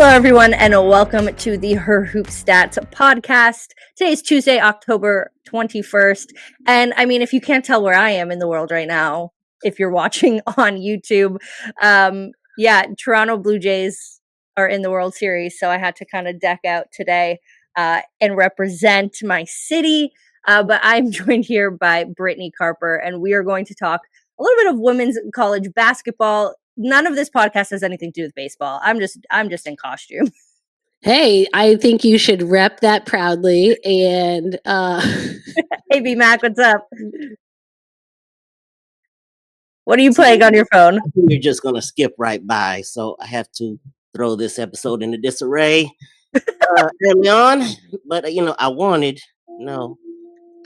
Hello, everyone, and welcome to the Her Hoop Stats podcast. Today's Tuesday, October 21st. And I mean, if you can't tell where I am in the world right now, if you're watching on YouTube, Toronto Blue Jays are in the World Series. So I had to kind of deck out today and represent my city. But I'm joined here by Brittany, Carper, and we are going to talk a little bit of women's college basketball. None of this podcast has anything to do with baseball. I'm just in costume. Hey, I think you should rep that proudly. And Hey, B Mac, what's up? What are you playing on your phone? You're just gonna skip right by, so I have to throw this episode into disarray early on. But I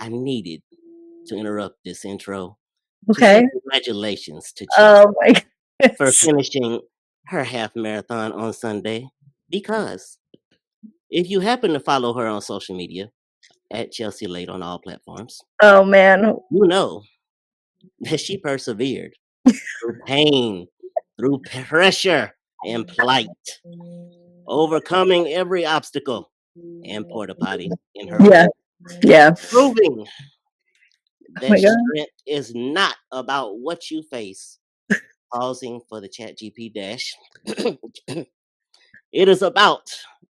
needed to interrupt this intro. Okay. Congratulations to Oh Chelsea my goodness. for finishing her half marathon on Sunday. Because if you happen to follow her on social media at Chelsea Leite on all platforms, Oh man. you know that she persevered through pain, through pressure and plight, overcoming every obstacle and porta potty in her life, proving that strength is not about what you face, pausing for the chat GP dash. It is about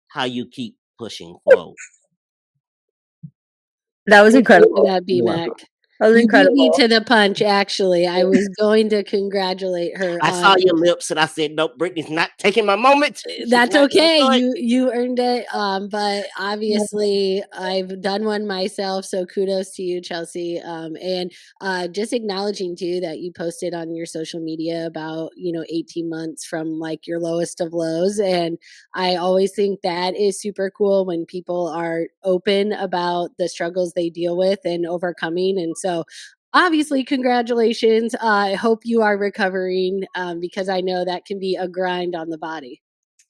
how you keep pushing forward. That was incredible. That B-Mac. That was incredible. You beat me to the punch, actually. I was going to congratulate her. I saw your lips and I said, nope, Brittany's not taking my moment. That's okay. You earned it. But obviously I've done one myself. So kudos to you, Chelsea. And just acknowledging too that you posted on your social media about, 18 months from like your lowest of lows. And I always think that is super cool when people are open about the struggles they deal with and overcoming. And so obviously, congratulations. I hope you are recovering because I know that can be a grind on the body.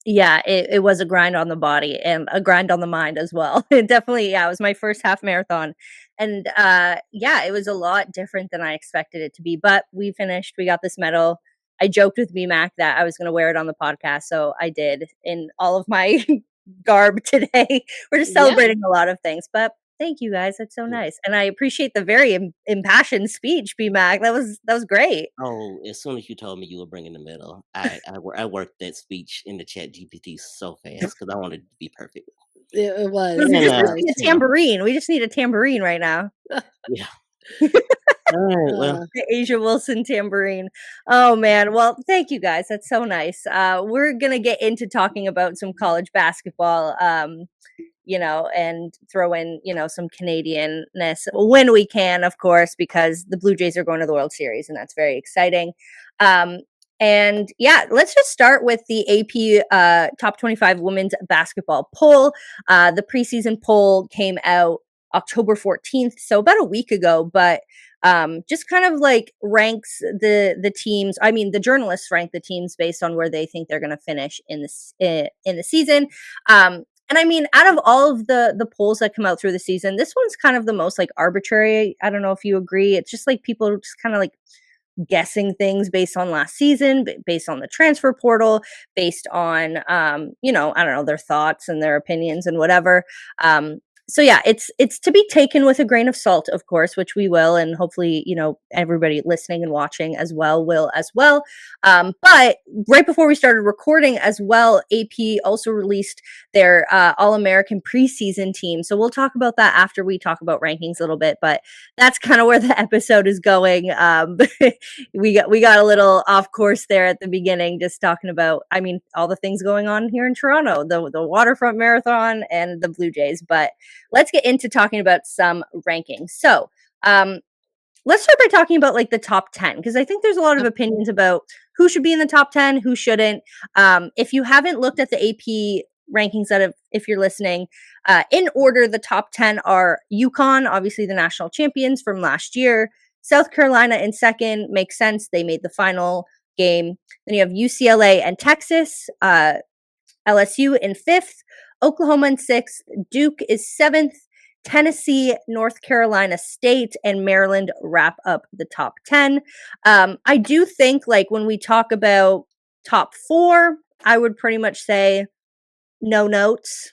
Yeah, it was a grind on the body and a grind on the mind as well. It definitely, it was my first half marathon. And it was a lot different than I expected it to be. But we finished, we got this medal. I joked with BMAC that I was going to wear it on the podcast. So I did in all of my garb today. We're just celebrating a lot of things. But thank you guys. That's so nice. And I appreciate the very impassioned speech, BMAC. That was great. Oh, as soon as you told me you were bringing the medal, I worked that speech in the chat GPT so fast because I wanted it to be perfect. It was. We just need a tambourine. We just need a tambourine right now. Yeah. All right, well. The Asia Wilson tambourine. Oh man. Well, thank you guys. That's so nice. We're gonna get into talking about some college basketball. And throw in, some Canadianness when we can, of course, because the Blue Jays are going to the World Series, and that's very exciting. Let's just start with the AP Top 25 Women's Basketball poll. The preseason poll came out October 14th, so about a week ago, but just kind of like ranks the teams. I mean, the journalists rank the teams based on where they think they're going to finish in the season. And I mean, out of all of the polls that come out through the season, this one's kind of the most like arbitrary. I don't know if you agree. It's just like people just kind of like guessing things based on last season, based on the transfer portal, based on, I don't know, their thoughts and their opinions and whatever. It's to be taken with a grain of salt, of course, which we will, and hopefully, everybody listening and watching as well will as well. But right before we started recording as well, AP also released their All-American preseason team. So we'll talk about that after we talk about rankings a little bit, but that's kind of where the episode is going. We got a little off course there at the beginning, just talking about, all the things going on here in Toronto, the Waterfront Marathon and the Blue Jays, but let's get into talking about some rankings. So let's start by talking about like the top 10, because I think there's a lot of opinions about who should be in the top 10, who shouldn't. If you haven't looked at the AP rankings if you're listening, in order, the top 10 are UConn, obviously the national champions from last year. South Carolina in second, makes sense. They made the final game. Then you have UCLA and Texas, LSU in fifth, Oklahoma in sixth, Duke is seventh, Tennessee, North Carolina State, and Maryland wrap up the top 10. I do think, like, when we talk about top four, I would pretty much say no notes.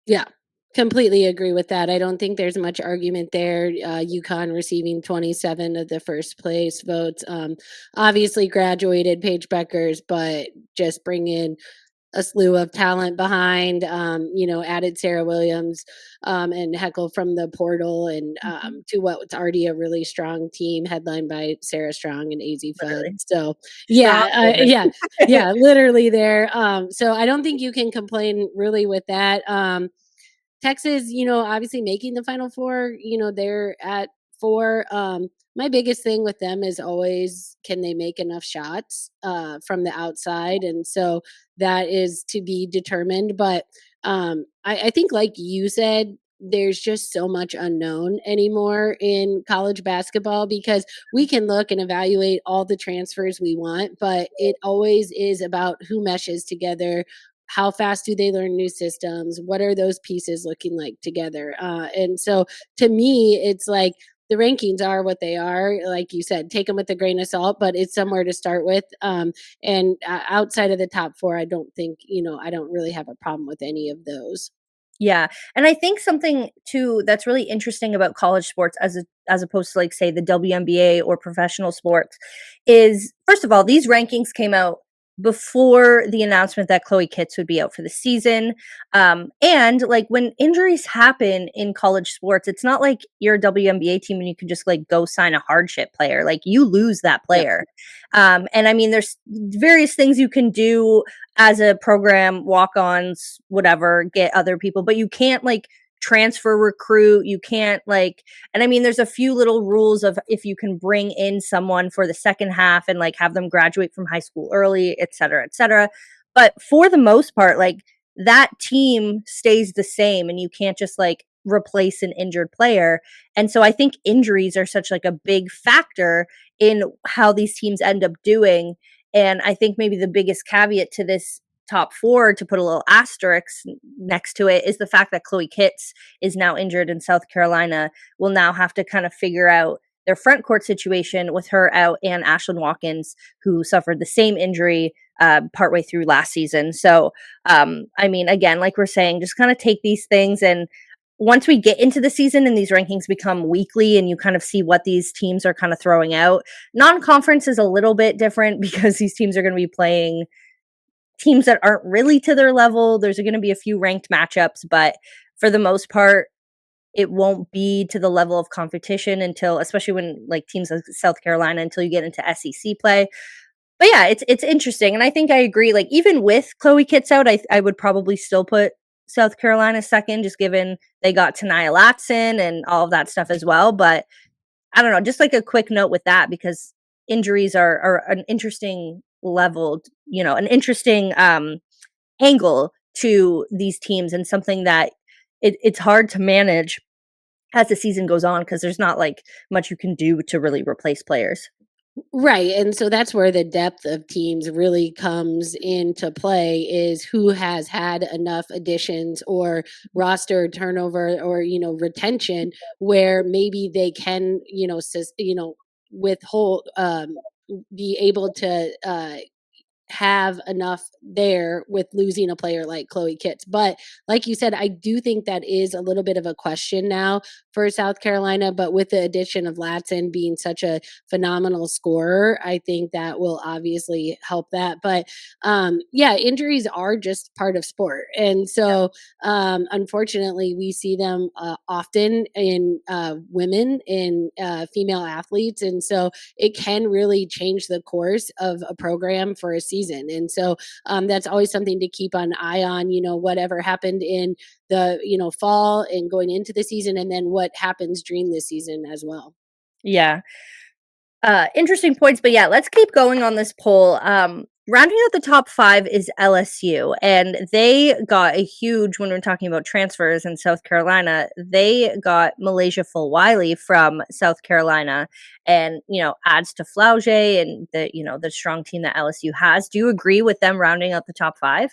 Yeah, completely agree with that. I don't think there's much argument there. UConn receiving 27 of the first place votes. Obviously graduated Paige Beckers, but just bring in a slew of talent behind, added Sarah Williams and Heckle from the portal and to what's already a really strong team headlined by Sarah Strong and AZ Fudd. Literally. So Strong yeah, women. yeah, literally there. So I don't think you can complain really with that. Texas, obviously making the Final Four, they're at 4. My biggest thing with them is always, can they make enough shots from the outside? And so that is to be determined. But I think, like you said, there's just so much unknown anymore in college basketball because we can look and evaluate all the transfers we want, but it always is about who meshes together, how fast do they learn new systems, what are those pieces looking like together. And so to me it's like the rankings are what they are, like you said, take them with a grain of salt, but it's somewhere to start with. And outside of the top 4, I don't think, I don't really have a problem with any of those. Yeah, and I think something too that's really interesting about college sports as opposed to, like, say, the WNBA or professional sports is, first of all, these rankings came out before the announcement that Chloe Kitts would be out for the season, and, like, when injuries happen in college sports, it's not like you're a WNBA team and you can just, like, go sign a hardship player, like, you lose that Yep. player, and I mean, there's various things you can do as a program, walk-ons, whatever, get other people, but you can't, like, transfer recruit, you can't, like, and I mean, there's a few little rules of if you can bring in someone for the second half and, like, have them graduate from high school early, et cetera, but for the most part, like, that team stays the same, and you can't just, like, replace an injured player, and so I think injuries are such, like, a big factor in how these teams end up doing, and I think maybe the biggest caveat to this top 4, to put a little asterisk next to it, is the fact that Chloe Kitts is now injured and South Carolina will now have to kind of figure out their front court situation with her out, and Ashlyn Watkins, who suffered the same injury partway through last season. So, I mean, again, like we're saying, just kind of take these things, and once we get into the season and these rankings become weekly and you kind of see what these teams are kind of throwing out, non-conference is a little bit different because these teams are going to be playing teams that aren't really to their level. There's going to be a few ranked matchups, but for the most part, it won't be to the level of competition until, especially when, like, teams like South Carolina, until you get into SEC play. But yeah, it's interesting, and I think I agree. Like, even with Chloe Kitts out, I would probably still put South Carolina second, just given they got Tanaya Latson and all of that stuff as well. But I don't know, just like a quick note with that, because injuries are an interesting level, an interesting angle to these teams, and something that it's hard to manage as the season goes on because there's not like much you can do to really replace players. Right. And so that's where the depth of teams really comes into play, is who has had enough additions or roster turnover or, retention where maybe they can, withhold, be able to have enough there with losing a player like Chloe Kitts. But like you said, I do think that is a little bit of a question now for South Carolina. But with the addition of Latson being such a phenomenal scorer, I think that will obviously help that. But yeah, injuries are just part of sport. And so unfortunately, we see them often in women, in female athletes. And so it can really change the course of a program for a season. And so that's always something to keep an eye on, whatever happened in the, fall and going into the season, and then what happens during the season as well. Yeah. Interesting points, but yeah, let's keep going on this poll. Rounding out the top 5 is LSU, and they got a huge, when we're talking about transfers in South Carolina, they got Malaysia Fulwiley from South Carolina, and adds to Flauge and the strong team that LSU has. Do you agree with them rounding out the top 5?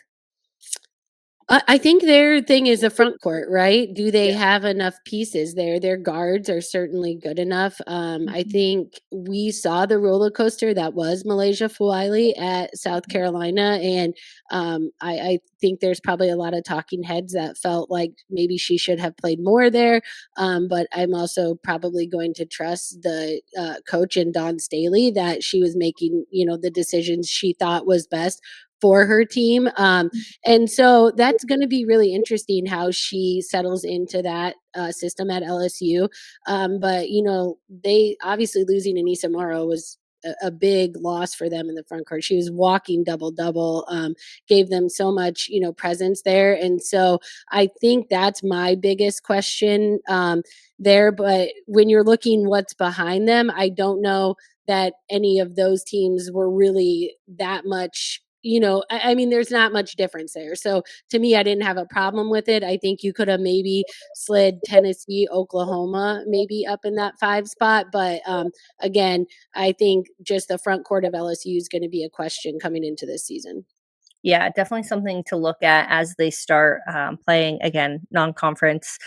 I think their thing is the front court, right? Do they have enough pieces there? Their guards are certainly good enough. I Mhm. think we saw the roller coaster that was Malaysia Fuaili at South Carolina, and I think there's probably a lot of talking heads that felt like maybe she should have played more there. But I'm also probably going to trust the coach and Dawn Staley that she was making, the decisions she thought was best for her team. And so that's going to be really interesting how she settles into that system at LSU. But they obviously losing Anissa Morrow was a big loss for them in the front court. She was walking double double, gave them so much presence there, and so I think that's my biggest question there. But when you're looking what's behind them, I don't know that any of those teams were really that much. I mean, there's not much difference there. So to me, I didn't have a problem with it. I think you could have maybe slid Tennessee, Oklahoma, maybe up in that 5 spot. But again, I think just the front court of LSU is going to be a question coming into this season. Yeah, definitely something to look at as they start playing again non-conference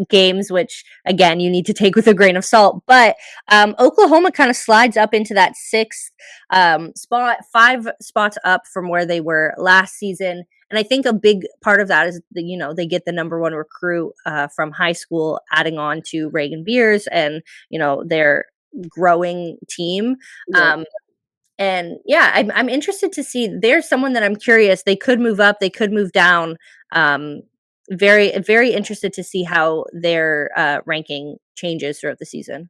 games, which again you need to take with a grain of salt. But Oklahoma kind of slides up into that sixth spot, 5 spots up from where they were last season. And I think a big part of that is they get the number one recruit from high school, adding on to Reagan Beers and their growing team. Yeah. And yeah, I'm interested to see. There's someone that I'm curious. They could move up, they could move down. Very very interested to see how their ranking changes throughout the season.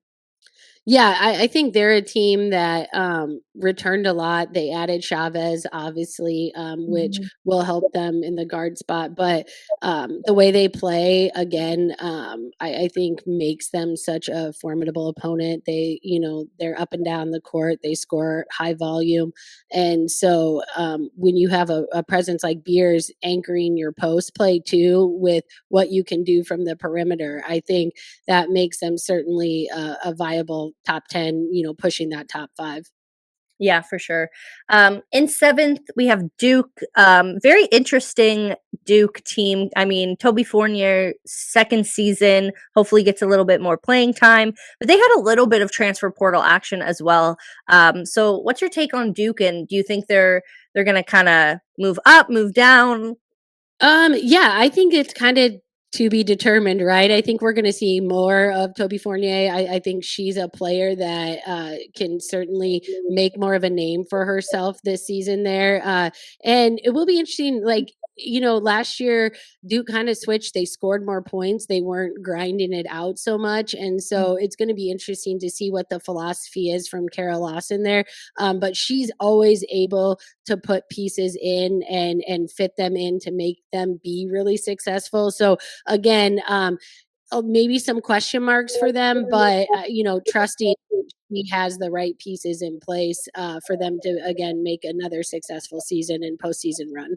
Yeah, I think they're a team that returned a lot. They added Chavez, obviously, which Mhm. will help them in the guard spot. But the way they play, again, I think makes them such a formidable opponent. They're up and down the court. They score high volume, and so when you have a presence like Beers anchoring your post play too, with what you can do from the perimeter, I think that makes them certainly a viable top 10, pushing that top 5. Yeah, for sure. In seventh, we have Duke. Very interesting Duke team. I mean, Toby Fournier, second season, hopefully gets a little bit more playing time, but they had a little bit of transfer portal action as well. So, what's your take on Duke? And do you think they're going to kind of move up, move down? Yeah, I think it's kind of to be determined, right? I think we're going to see more of Toby Fournier. I think she's a player that can certainly make more of a name for herself this season there. And it will be interesting, like, last year Duke kind of switched. They scored more points. They weren't grinding it out so much. And so it's going to be interesting to see what the philosophy is from Kara Lawson there. But she's always able to put pieces in and fit them in to make them be really successful. So again, maybe some question marks for them, but trusting he has the right pieces in place for them to again make another successful season and postseason run.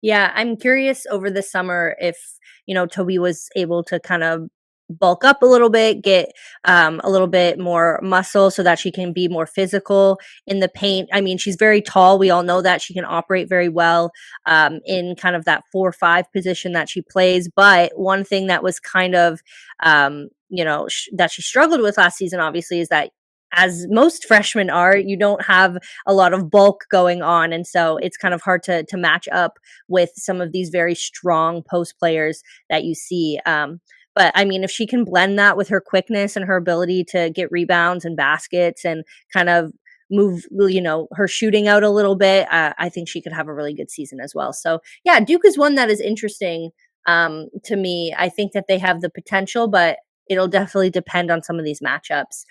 Yeah, I'm curious over the summer if, Toby was able to kind of bulk up a little bit, get a little bit more muscle so that she can be more physical in the paint. I mean, she's very tall. We all know that she can operate very well in kind of that 4-5 position that she plays. But one thing that was kind of, that she struggled with last season, obviously, is that as most freshmen are, you don't have a lot of bulk going on. And so it's kind of hard to match up with some of these very strong post players that you see. But I mean, if she can blend that with her quickness and her ability to get rebounds and baskets and kind of move, her shooting out a little bit, I think she could have a really good season as well. So yeah, Duke is one that is interesting to me. I think that they have the potential, but it'll definitely depend on some of these matchups.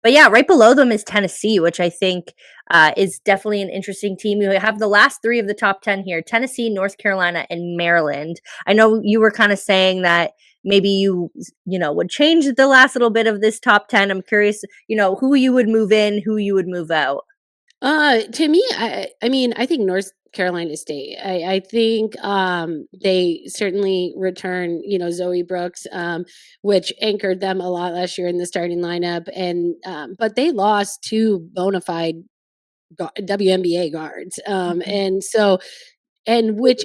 But yeah, right below them is Tennessee, which I think is definitely an interesting team. You have the last 3 of the top 10 here: Tennessee, North Carolina, and Maryland. I know you were kind of saying that maybe you would change the last little bit of this top 10. I'm curious, who you would move in, who you would move out. To me, I mean, I think North Carolina State. I think they certainly return, Zoe Brooks, which anchored them a lot last year in the starting lineup, and but they lost 2 bona fide WNBA guards, Mhm. and so and which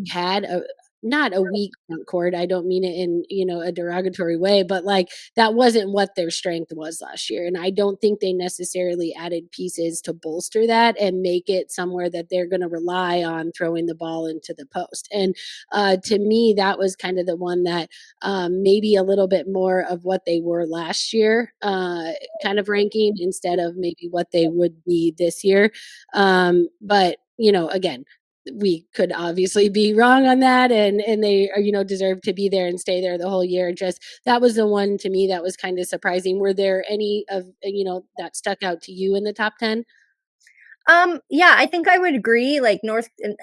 had a not a weak front court. I don't mean it in, a derogatory way, but like that wasn't what their strength was last year. And I don't think they necessarily added pieces to bolster that and make it somewhere that they're going to rely on throwing the ball into the post. And to me, that was kind of the one that maybe a little bit more of what they were last year, kind of ranking instead of maybe what they would be this year. But again, we could obviously be wrong on that, and they are, deserve to be there and stay there the whole year. Just that was the one to me that was kind of surprising. Were there any of that stuck out to you in the top 10? Yeah, I think I would agree. Like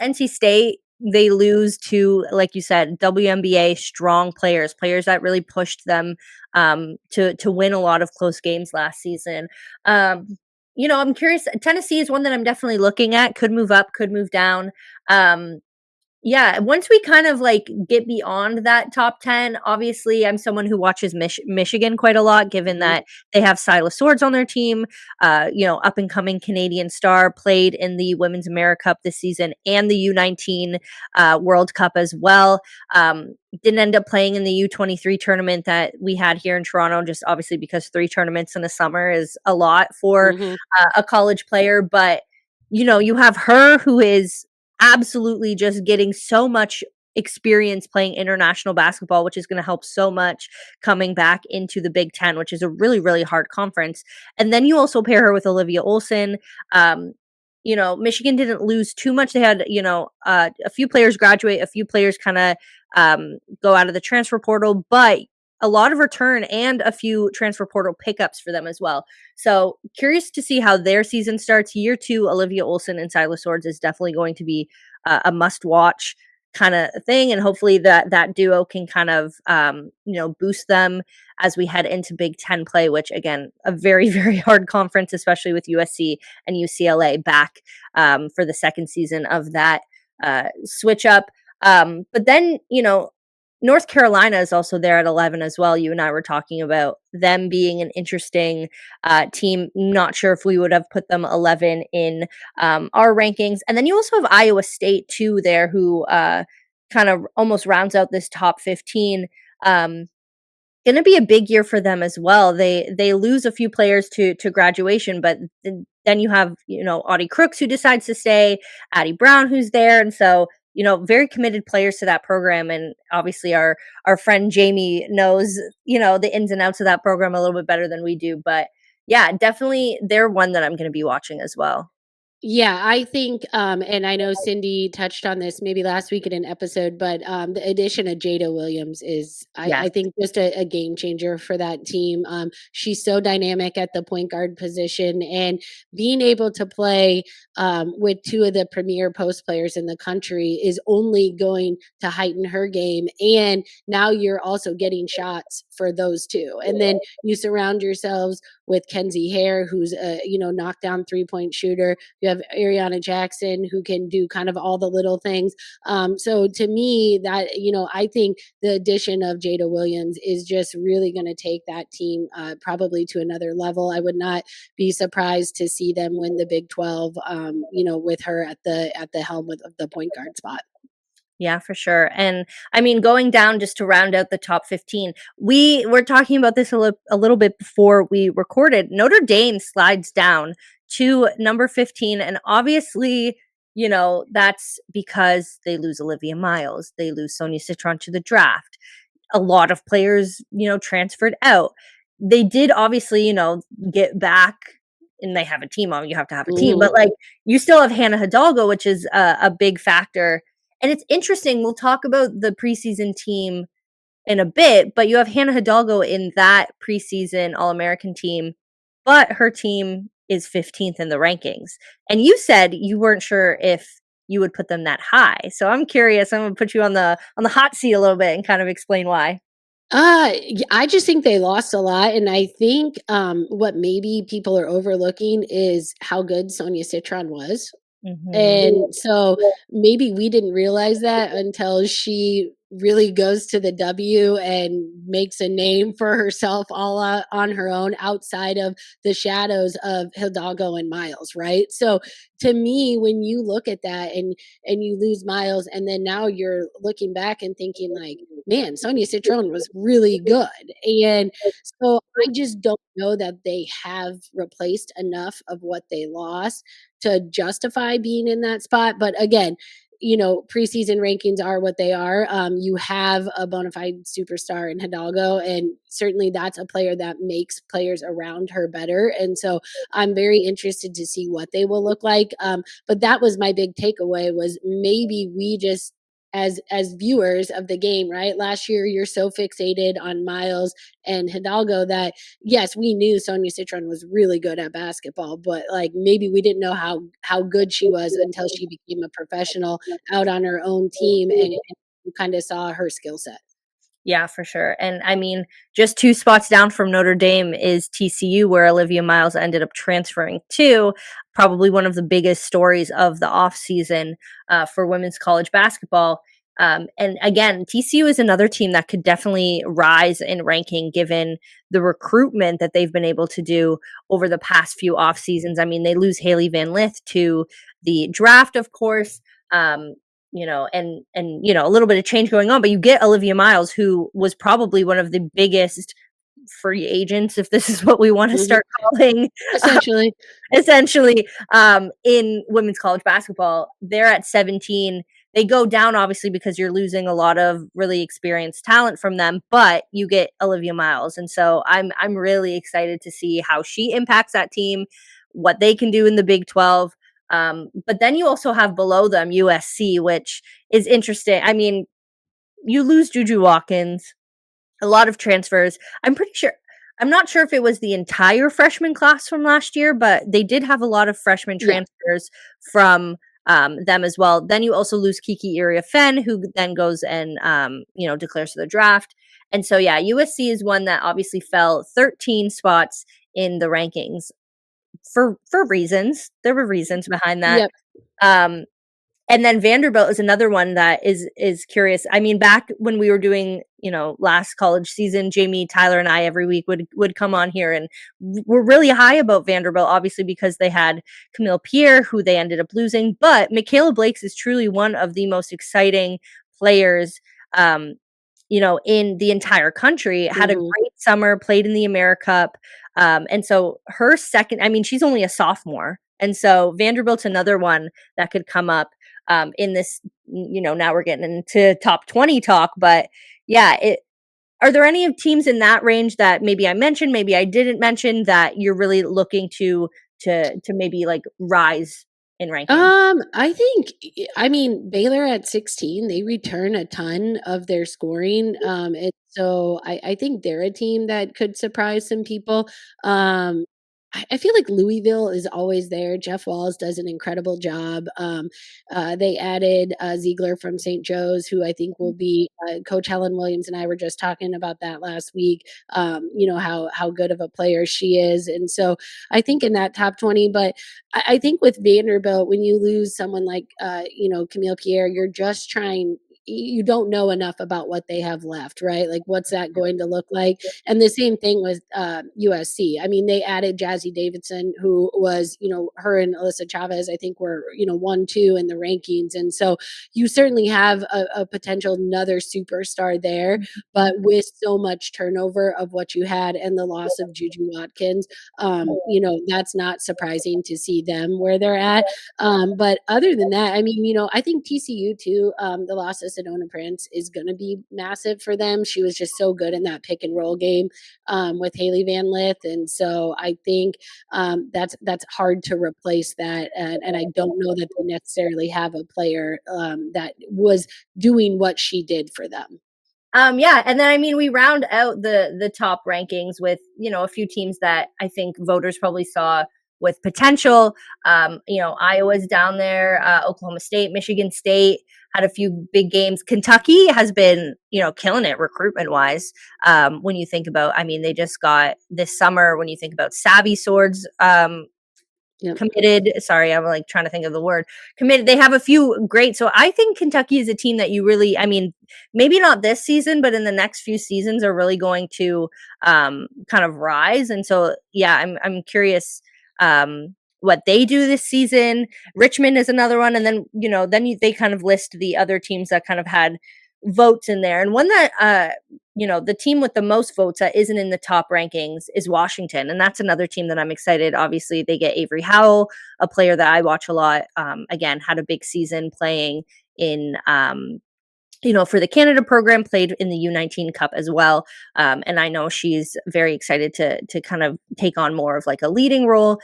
NC State, they lose to, like you said, WNBA strong players that really pushed them to win a lot of close games last season. I'm curious. Tennessee is one that I'm definitely looking at. Could move up, could move down. Um, yeah, once we kind of, like, get beyond that top 10, obviously, I'm someone who watches Michigan quite a lot, given Mhm. that they have Silas Swords on their team, up-and-coming Canadian star, played in the Women's America Cup this season and the U19 World Cup as well. Didn't end up playing in the U23 tournament that we had here in Toronto, just obviously because 3 tournaments in the summer is a lot for Mhm. a college player, but, you have her who is absolutely just getting so much experience playing international basketball, which is going to help so much coming back into the Big Ten, which is a really, really hard conference. And then you also pair her with Olivia Olson. Michigan didn't lose too much. They had, a few players graduate, a few players kind of go out of the transfer portal, but a lot of return and a few transfer portal pickups for them as well. So curious to see how their season starts. Year 2, Olivia Olson and Silas Swords is definitely going to be a must watch kind of thing, and hopefully that duo can kind of boost them as we head into Big Ten play, which again, a very very hard conference, especially with USC and UCLA back for the second season of that switch up. But then North Carolina is also there at 11 as well. You and I were talking about them being an interesting team. Not sure if we would have put them 11 in our rankings. And then you also have Iowa State too there, who kind of almost rounds out this top 15. Gonna be a big year for them as well. They lose a few players to graduation, but then you have, Audie Crooks who decides to stay, Addie Brown who's there, and so, very committed players to that program, and obviously our friend Jamie knows, the ins and outs of that program a little bit better than we do, but yeah, definitely they're one that I'm gonna be watching as well. Yeah, I think, and I know Cindy touched on this maybe last week in an episode, but the addition of Jada Williams is, I Yes. think, just a game changer for that team. She's so dynamic at the point guard position, and being able to play with two of the premier post players in the country is only going to heighten her game. And now you're also getting shots for those two, and then you surround yourselves with Kenzie Hare, who's a knockdown 3-point shooter. You have Ariana Jackson, who can do kind of all the little things. So to me, that I think the addition of Jada Williams is just really going to take that team probably to another level. I would not be surprised to see them win the Big 12. With her at the helm of the point guard spot. Yeah, for sure. And I mean, going down just to round out the top 15, we were talking about this a little bit before we recorded. Notre Dame slides down to number 15. And obviously, that's because they lose Olivia Miles, they lose Sonia Citron to the draft. A lot of players, transferred out. They did obviously, get back, and they have a team on. You have to have a team, Mhm. but like you still have Hannah Hidalgo, which is a big factor. And it's interesting. We'll talk about the preseason team in a bit, but you have Hannah Hidalgo in that preseason All American team, but her team is 15th in the rankings. And you said you weren't sure if you would put them that high. So I'm curious. I'm gonna put you on the hot seat a little bit and kind of explain why. I just think they lost a lot, and I think what maybe people are overlooking is how good Sonia Citron was. And so maybe we didn't realize that until she really goes to the W and makes a name for herself all on her own outside of the shadows of Hidalgo and Miles, right? So to me, when you look at that and you lose Miles, and then now you're looking back and thinking like, man, Sonia Citron was really good. And so I just don't know that they have replaced enough of what they lost to justify being in that spot. But again, preseason rankings are what they are. You have a bona fide superstar in Hidalgo, and certainly that's a player that makes players around her better. And so I'm very interested to see what they will look like. But that was my big takeaway, was maybe we just, as viewers of the game, right? Last year, you're so fixated on Miles and Hidalgo that yes, we knew Sonia Citron was really good at basketball, but like maybe we didn't know how good she was until she became a professional out on her own team, and you kind of saw her skill set. Yeah, for sure. And I mean, just 2 spots down from Notre Dame is TCU, where Olivia Miles ended up transferring to. Probably one of the biggest stories of the offseason for women's college basketball. And again, TCU is another team that could definitely rise in ranking given the recruitment that they've been able to do over the past few off seasons. I mean, they lose Haley Van Lith to the draft, of course. A little bit of change going on, but you get Olivia Miles, who was probably one of the biggest free agents, if this is what we want to Mhm. start calling, Essentially. essentially, in women's college basketball. They're at 17. They go down obviously because you're losing a lot of really experienced talent from them, but you get Olivia Miles. And so I'm really excited to see how she impacts that team, what they can do in the Big 12. But then you also have below them USC, which is interesting. I mean, you lose Juju Watkins, a lot of transfers. I'm not sure if it was the entire freshman class from last year, but they did have a lot of freshman Yeah. transfers from them as well. Then you also lose Kiki Iriafen, who then goes and declares for the draft. And so yeah, USC is one that obviously fell 13 spots in the rankings for reasons. There were reasons behind that. Yep. Um, and then Vanderbilt is another one that is curious. I mean, back when we were doing, last college season, Jamie, Tyler, and I every week would come on here, and we're really high about Vanderbilt, obviously because they had Camille Pierre, who they ended up losing. But Michaela Blakes is truly one of the most exciting players, in the entire country. Had a Mhm. great summer, played in the AmeriCup, and so her second. I mean, she's only a sophomore, and so Vanderbilt's another one that could come up in this, now we're getting into top 20 talk, but yeah, are there any of teams in that range that maybe I mentioned, maybe I didn't mention, that you're really looking to maybe like rise in ranking? I think, I mean, Baylor at 16, they return a ton of their scoring. And so I think they're a team that could surprise some people. I feel like Louisville is always there. Jeff Walls does an incredible job. They added Ziegler from St. Joe's, who I think will be Coach Helen Williams and I were just talking about that last week. How good of a player she is, and so I think in that top 20. But I think with Vanderbilt, when you lose someone like Camille Pierre, you're just trying. You don't know enough about what they have left, right? Like, what's that going to look like? And the same thing with USC. I mean, they added Jazzy Davidson, who was, her and Alyssa Chavez, I think were, 1, 2 in the rankings. And so you certainly have a potential another superstar there, but with so much turnover of what you had and the loss of Juju Watkins, that's not surprising to see them where they're at. But other than that, I mean, I think TCU too, the loss of Sedona Prince is going to be massive for them. She was just so good in that pick and roll game with Haley Van Lith, and so I think that's hard to replace that. And I don't know that they necessarily have a player that was doing what she did for them. Yeah, and then I mean we round out the top rankings with a few teams that I think voters probably saw with potential. Iowa's down there, Oklahoma State, Michigan State had a few big games. Kentucky has been killing it recruitment wise. When you think about, I mean, they just got this summer. When you think about Savvy Swords, Yep. committed. Sorry, I'm like trying to think of the word. Committed. They have a few great. So I think Kentucky is a team that you really, I mean, maybe not this season, but in the next few seasons are really going to kind of rise. And so yeah, I'm curious what they do this season. Richmond is another one, and then they kind of list the other teams that kind of had votes in there. And one that the team with the most votes that isn't in the top rankings is Washington. And that's another team that I'm excited. Obviously, they get Avery Howell, a player that I watch a lot. Again, had a big season playing in for the Canada program, played in the U19 Cup as well. And I know she's very excited to kind of take on more of like a leading role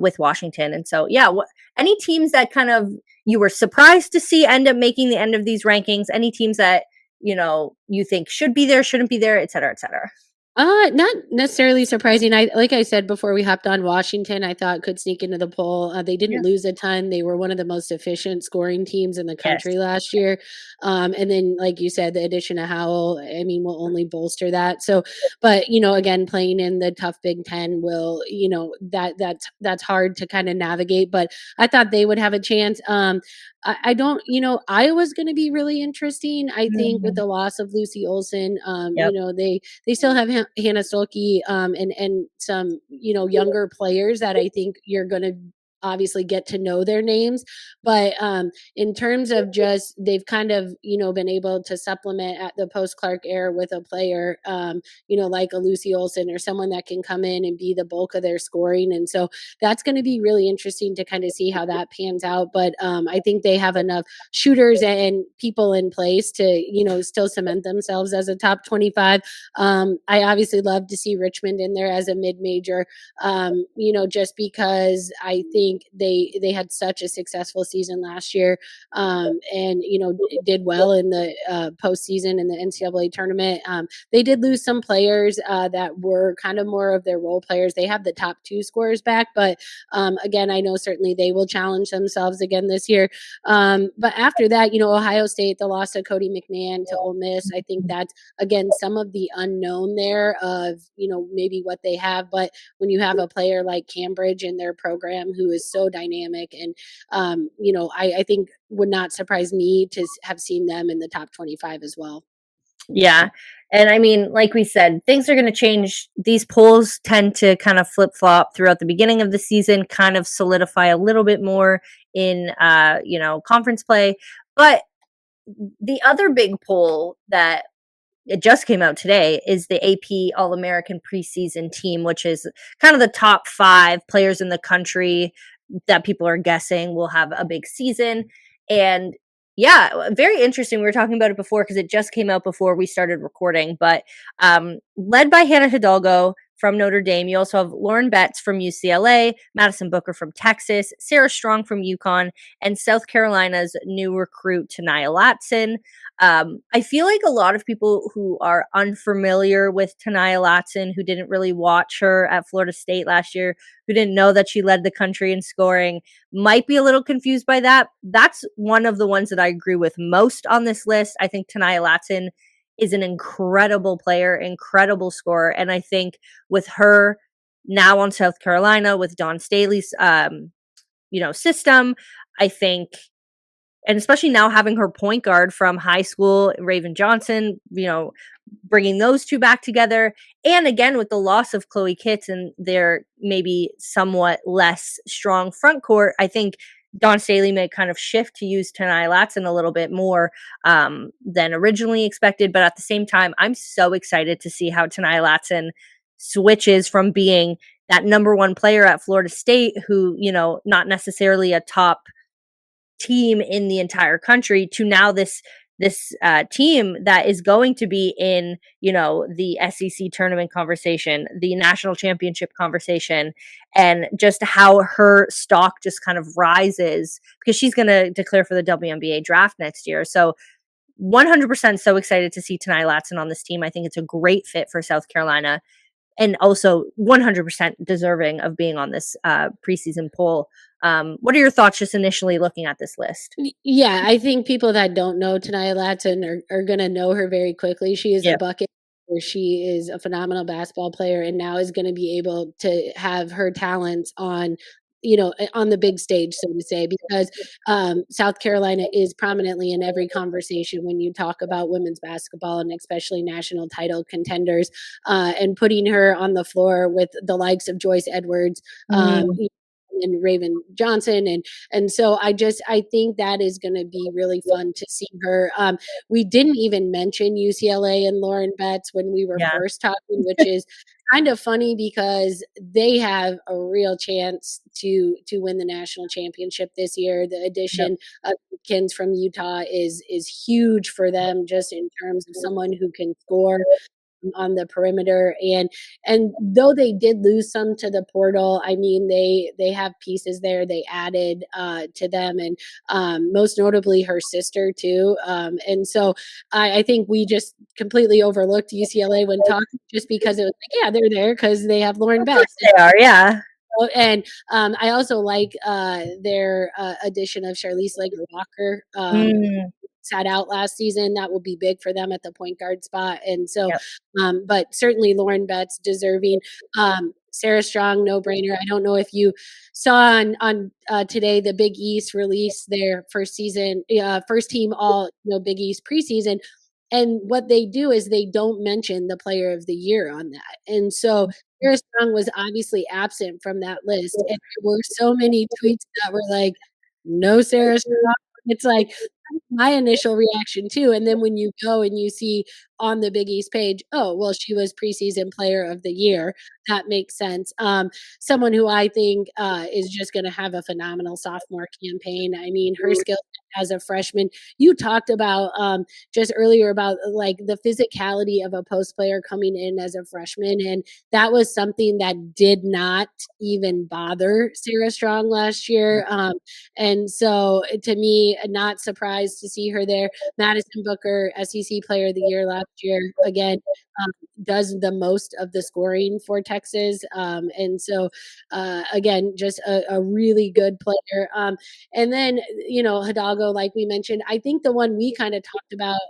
with Washington. And so, yeah, any teams that kind of you were surprised to see end up making the end of these rankings, any teams that, you think should be there, shouldn't be there, et cetera, et cetera. Not necessarily surprising. Like I said before we hopped on, Washington, I thought could sneak into the poll. They didn't lose a ton. They were one of the most efficient scoring teams in the Yes. country last year. And then, like you said, the addition of Howell, I mean, will only bolster that. So, but again, playing in the tough Big Ten will, that's hard to kind of navigate. But I thought they would have a chance. I don't, Iowa's going to be really interesting. I think with the loss of Lucy Olson, Yep. they still have Hannah Stolke, and some younger players that I think you're going to obviously get to know their names. But in terms of just they've kind of been able to supplement at the post Clark era with a player like a Lucy Olson or someone that can come in and be the bulk of their scoring. And so that's going to be really interesting to kind of see how that pans out. But I think they have enough shooters and people in place to still cement themselves as a top 25. I obviously love to see Richmond in there as a mid-major, just because I think they had such a successful season last year, and did well in the postseason in the NCAA tournament. They did lose some players that were kind of more of their role players. They have the top 2 scorers back, but again, I know certainly they will challenge themselves again this year. But after that, Ohio State, the loss of Cody McMahon to Ole Miss, I think that's again some of the unknown there of maybe what they have. But when you have a player like Cambridge in their program who is so dynamic, and I think would not surprise me to have seen them in the top 25 as well. Yeah. And I mean, like we said, things are going to change. These polls tend to kind of flip flop throughout the beginning of the season, kind of solidify a little bit more in, conference play. But the other big poll that it just came out today is the AP All-American preseason team, which is kind of the top 5 players in the country that people are guessing will have a big season. And yeah, very interesting. We were talking about it before because it just came out before we started recording, but led by Hannah Hidalgo from Notre Dame. You also have Lauren Betts from UCLA, Madison Booker from Texas, Sarah Strong from UConn, and South Carolina's new recruit, Tanaya Latson. I feel like a lot of people who are unfamiliar with Tanaya Latson, who didn't really watch her at Florida State last year, who didn't know that she led the country in scoring, might be a little confused by that. That's one of the ones that I agree with most on this list. I think Tanaya Latson is an incredible player, incredible scorer. And I think with her now on South Carolina, with Dawn Staley's, system, I think, and especially now having her point guard from high school, Raven Johnson, bringing those two back together. And again, with the loss of Chloe Kitts and their maybe somewhat less strong front court, I think Dawn Staley may kind of shift to use Tanaya Latson a little bit more than originally expected. But at the same time, I'm so excited to see how Tanaya Latson switches from being that number 1 player at Florida State, who, not necessarily a top team in the entire country, to now this team that is going to be in the SEC tournament conversation, the national championship conversation, and just how her stock just kind of rises because she's going to declare for the WNBA draft next year. So 100% so excited to see Tanaya Latson on this team. I think it's a great fit for South Carolina, and also 100% deserving of being on this preseason poll. What are your thoughts just initially looking at this list? Yeah, I think people that don't know Tanaya Latson are going to know her very quickly. She is a bucket. She is a phenomenal basketball player, and now is going to be able to have her talents on on the big stage, so to say, because South Carolina is prominently in every conversation when you talk about women's basketball and especially national title contenders, and putting her on the floor with the likes of Joyce Edwards, Mm, and Raven Johnson, and so I think that is going to be really fun to see her. We didn't even mention UCLA and Lauren Betts when we were yeah. first talking, which is kind of funny because they have a real chance to win the national championship this year. The Yep. addition of Kins from Utah is huge for them, just in terms of someone who can score on the perimeter. And though they did lose some to the portal, I mean, they have pieces there they added to them, and most notably her sister too. And so I think we just completely overlooked UCLA when talking, just because it was like, yeah, they're there because they have Lauren Of course Betts. they are, yeah. And I also like their addition of Charlize Lager Walker. Mm, Sat out last season. That will be big for them at the point guard spot. And so, yep. but certainly Lauren Betts deserving. Sarah Strong, no brainer. I don't know if you saw on today the Big East release their first season, first team all Big East preseason. And what they do is they don't mention the player of the year on that. And so Sarah Strong was obviously absent from that list. And there were so many tweets that were like, no Sarah Strong. It's like, my initial reaction too. And then when you go and you see on the Big East page, oh, well, she was preseason player of the year. That makes sense. Someone who I think is just going to have a phenomenal sophomore campaign. I mean, her skill as a freshman. You talked about just earlier about like the physicality of a post player coming in as a freshman. And that was something that did not even bother Sarah Strong last year. And so to me, not surprised to see her there. Madison Booker, SEC Player of the Year last year, again, does the most of the scoring for Texas. And so, again, just a really good player. And then, Hidalgo, like we mentioned, I think the one we kind of talked about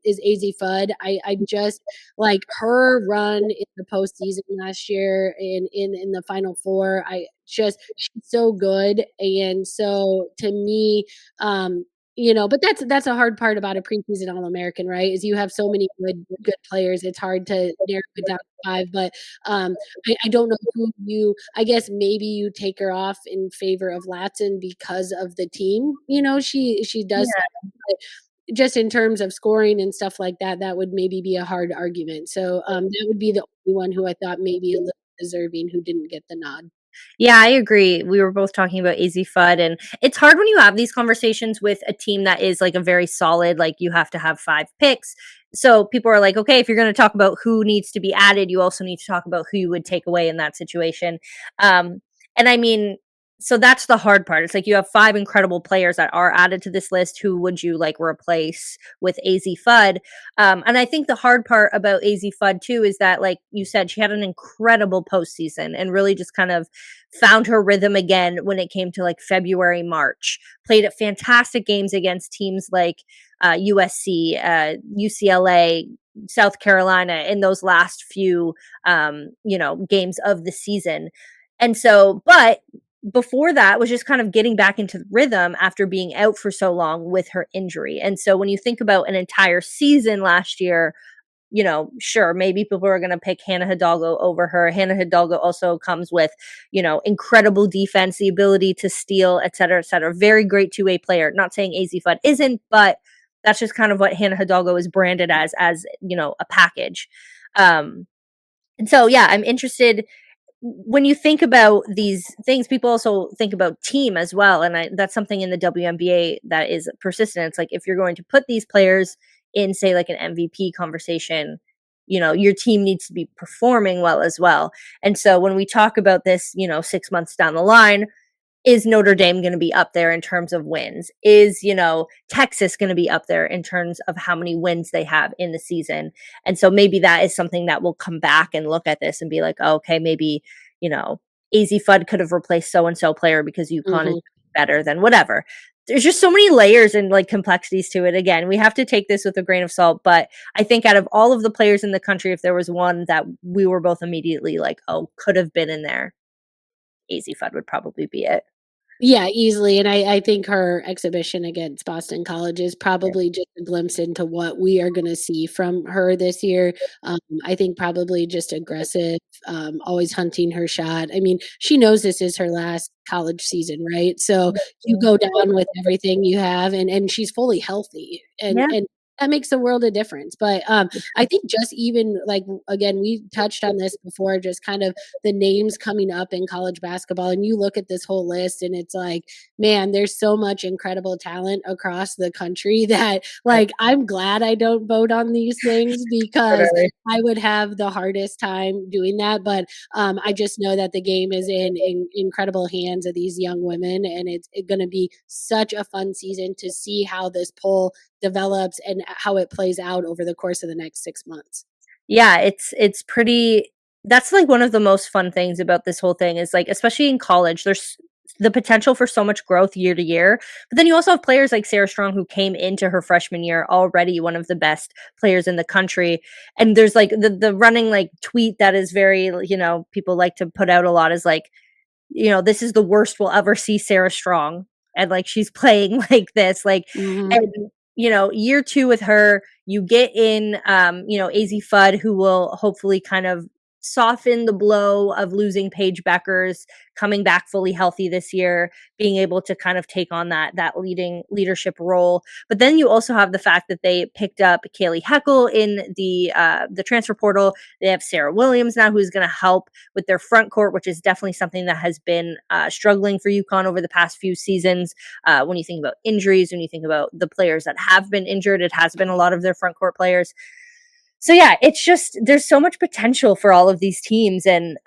is AZ Fudd. I just like her run in the postseason last year in the Final Four. She's so good. And so to me, but that's a hard part about a preseason All-American, right? Is you have so many good players. It's hard to narrow it down to five. But I don't know who I guess maybe you take her off in favor of Latson because of the team. She does. Yeah. Just in terms of scoring and stuff like that, that would maybe be a hard argument. So that would be the only one who I thought maybe a little deserving who didn't get the nod. Yeah, I agree. We were both talking about AZ Fudd, and it's hard when you have these conversations with a team that is like a very solid, like you have to have 5 picks. So people are like, okay, if you're going to talk about who needs to be added, you also need to talk about who you would take away in that situation. And I mean, so that's the hard part. It's like you have 5 incredible players that are added to this list. Who would you like replace with AZ Fudd? And I think the hard part about AZ Fudd too is that, like you said, she had an incredible postseason and really just kind of found her rhythm again when it came to like February, March. Played at fantastic games against teams like USC, UCLA, South Carolina in those last few, games of the season. And so, but before that was just kind of getting back into the rhythm after being out for so long with her injury. And so when you think about an entire season last year, sure, maybe people are going to pick Hannah Hidalgo over her. Hannah Hidalgo also comes with, incredible defense, the ability to steal, et cetera, et cetera. Very great two-way player. Not saying AZ Fudd isn't, but that's just kind of what Hannah Hidalgo is branded as, a package. And so, yeah, I'm interested when you think about these things. People also think about team as well, and that's something in the WNBA that is persistent. It's like if you're going to put these players in, say, like an MVP conversation, your team needs to be performing well as well. And so when we talk about this, 6 months down the line, is Notre Dame going to be up there in terms of wins? Is, Texas going to be up there in terms of how many wins they have in the season? And so maybe that is something that will come back and look at this and be like, oh, okay, maybe, AZ Fudd could have replaced so-and-so player because UConn is better than whatever. There's just so many layers and like complexities to it. Again, we have to take this with a grain of salt, but I think out of all of the players in the country, if there was one that we were both immediately like, oh, could have been in there, AZ Fudd would probably be it. Yeah, easily, and I think her exhibition against Boston College is probably just a glimpse into what we are gonna see from her this year. I think probably just aggressive, always hunting her shot. I mean, she knows this is her last college season, right? So, you go down with everything you have, and she's fully healthy, Yeah. and that makes a world of difference, but, I think just even, like, again, we touched on this before, just kind of the names coming up in college basketball, and you look at this whole list and it's like, man, there's so much incredible talent across the country that, like, I'm glad I don't vote on these things because Totally. I would have the hardest time doing that, but, I just know that the game is in incredible hands of these young women, and it's gonna be such a fun season to see how this poll develops and how it plays out over the course of the next 6 months. Yeah, it's pretty that's, like, one of the most fun things about this whole thing is, like, especially in college, there's the potential for so much growth year to year, but then you also have players like Sarah Strong who came into her freshman year already one of the best players in the country, and there's, like, the running, like, tweet that is very, people like to put out a lot is, like, this is the worst we'll ever see Sarah Strong, and, like, she's playing like this, like, Mhm. and, year 2 with her, you get in, AZ Fudd, who will hopefully kind of soften the blow of losing Paige Beckers, coming back fully healthy this year, being able to kind of take on that leadership role. But then you also have the fact that they picked up Kaylee Heckle in the transfer portal. They have Sarah Williams now, who's going to help with their front court, which is definitely something that has been struggling for UConn over the past few seasons. When you think about injuries, when you think about the players that have been injured, it has been a lot of their front court players. So yeah, it's just there's so much potential for all of these teams, and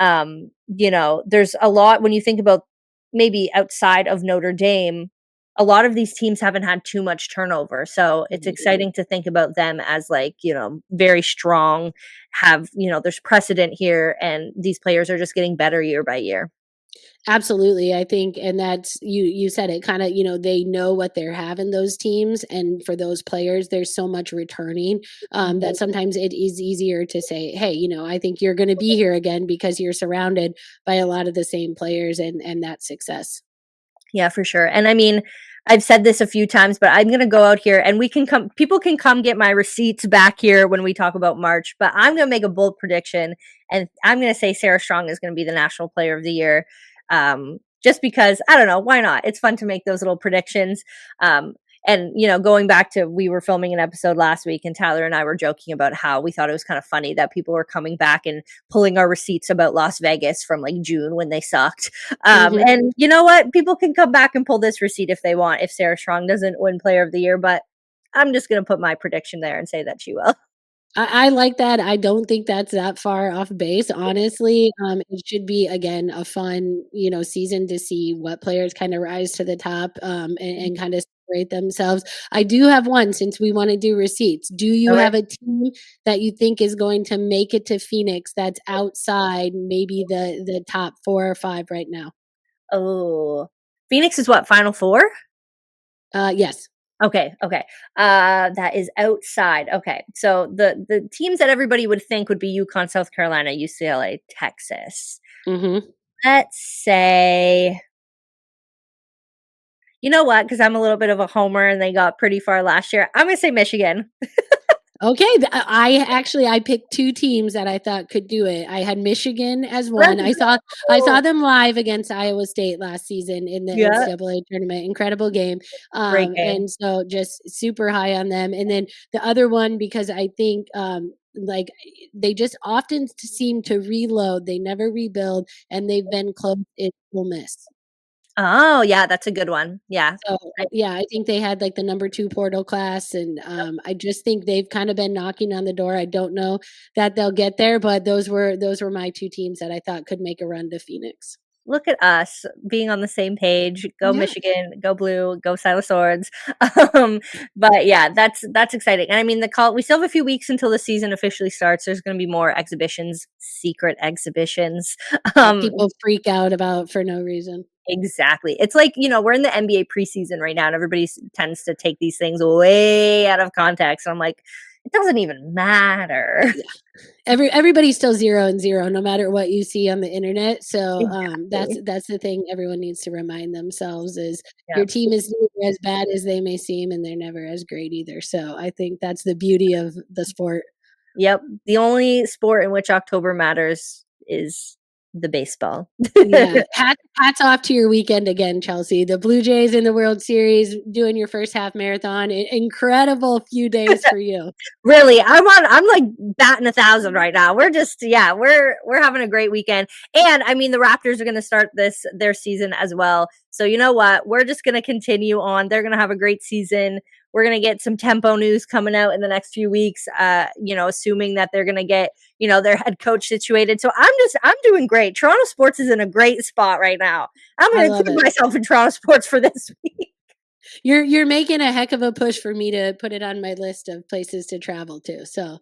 there's a lot when you think about maybe outside of Notre Dame. A lot of these teams haven't had too much turnover, so it's exciting to think about them as like very strong. There's precedent here, and these players are just getting better year by year. Absolutely, I think, and that's you said it kinda, they know what they're having those teams, and for those players, there's so much returning, that sometimes it is easier to say, "Hey, I think you're gonna be here again because you're surrounded by a lot of the same players and that success." Yeah, for sure. And I mean, I've said this a few times, but I'm going to go out here and people can come get my receipts back here when we talk about March, but I'm going to make a bold prediction and I'm going to say Sarah Strong is going to be the National Player of the Year. Just because, I don't know, why not? It's fun to make those little predictions. And going back to we were filming an episode last week and Tyler and I were joking about how we thought it was kind of funny that people were coming back and pulling our receipts about Las Vegas from like June when they sucked. Mhm. And you know what? People can come back and pull this receipt if they want, if Sarah Strong doesn't win Player of the Year, but I'm just going to put my prediction there and say that she will. I like that. I don't think that's that far off base, honestly. It should be again a fun, season to see what players kind of rise to the top and kind of separate themselves. I do have one since we want to do receipts. Do you Okay. have a team that you think is going to make it to Phoenix that's outside maybe the top 4 or 5 right now? Oh, Phoenix is what, Final Four? Yes. Okay, okay. That is outside. Okay. So the teams that everybody would think would be UConn, South Carolina, UCLA, Texas. Hmm. Let's say, you know what? Because I'm a little bit of a homer and they got pretty far last year. I'm gonna say Michigan. Okay, I picked 2 teams that I thought could do it. I had Michigan as Let's one. I go. saw them live against Iowa State last season in the Yeah, NCAA tournament. Incredible game. great game. And so just super high on them. And then the other one because I think like they just often seem to reload. They never rebuild and they've been close in Ole Miss. Oh, yeah, that's a good one. Yeah. So, I yeah, I think they had, like, the number 2 portal class, and, I just think they've kinda been knocking on the door. I don't know that they'll get there, but those were my 2 teams that I thought could make a run to Phoenix. Look at us being on the same page. Go Yeah. Michigan, go blue, go Siler Swords. Um, but yeah, that's exciting. And I mean, the call we still have a few weeks until the season officially starts. There's going to be more exhibitions, secret exhibitions. That Um, people freak out about for no reason. exactly. It's like we're in the NBA preseason right now, and everybody tends to take these things way out of context. And I'm like, it doesn't even matter. Yeah. Everybody's still 0-0 no matter what you see on the internet. So Exactly. that's the thing everyone needs to remind themselves is Yeah. your team is never as bad as they may seem, and they're never as great either. So I think that's the beauty of the sport. Yep. The only sport in which October matters is the baseball. Yeah. Hats off to your weekend again, Chelsea. The Blue Jays in the World Series, doing your first half marathon. Incredible few days for you. Really, I'm like batting 1,000 right now. We're just, yeah, we're having a great weekend. And I mean, the Raptors are going to start their season as well. So you know what? We're just going to continue on. They're going to have a great season. We're going to get some tempo news coming out in the next few weeks, assuming that they're going to get, their head coach situated. So I'm doing great. Toronto sports is in a great spot right now. I'm I going to love include it. myself in Toronto sports for this week. You're making a heck of a push for me to put it on my list of places to travel to. So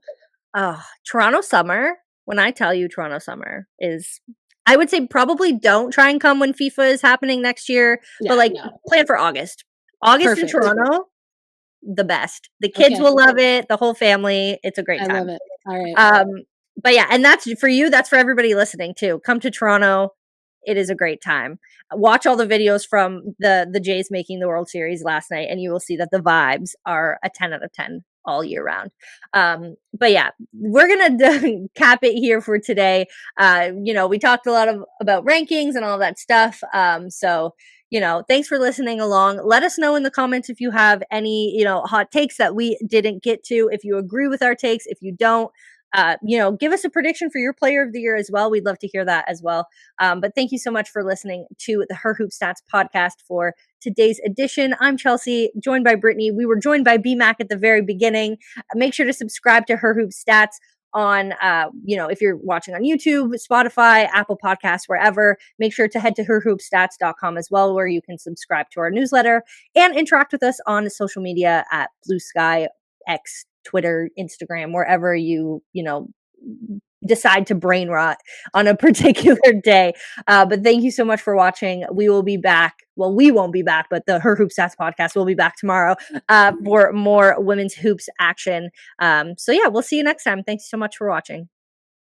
Oh, Toronto summer. When I tell you Toronto summer is, I would say probably don't try and come when FIFA is happening next year, but yeah, like no. plan for August. August in Perfect. Toronto, the best. The kids Okay. will love it, the whole family. It's a great I love time. it. All right. Um, but yeah, and that's for you, that's for everybody listening too. Come to Toronto. It is a great time. Watch all the videos from the Jays making the World Series last night, and you will see that the vibes are a 10 out of 10 all year round. But yeah, we're gonna cap it here for today. We talked a lot about rankings and all that stuff. So thanks for listening along. Let us know in the comments if you have any, hot takes that we didn't get to. If you agree with our takes, if you don't, give us a prediction for your player of the year as well. We'd love to hear that as well. But thank you so much for listening to the Her Hoop Stats podcast for today's edition. I'm Chelsea, joined by Brittany. We were joined by BMAC at the very beginning. Make sure to subscribe to Her Hoop Stats on, if you're watching on YouTube, Spotify, Apple Podcasts, wherever. Make sure to head to herhoopstats.com as well, where you can subscribe to our newsletter and interact with us on social media at Blue Sky, X, Twitter, Instagram, wherever you decide to brain rot on a particular day. But thank you so much for watching. We will be back. Well, we won't be back, but the Her Hoop Stats podcast will be back tomorrow for more women's hoops action. So yeah, we'll see you next time. Thanks so much for watching.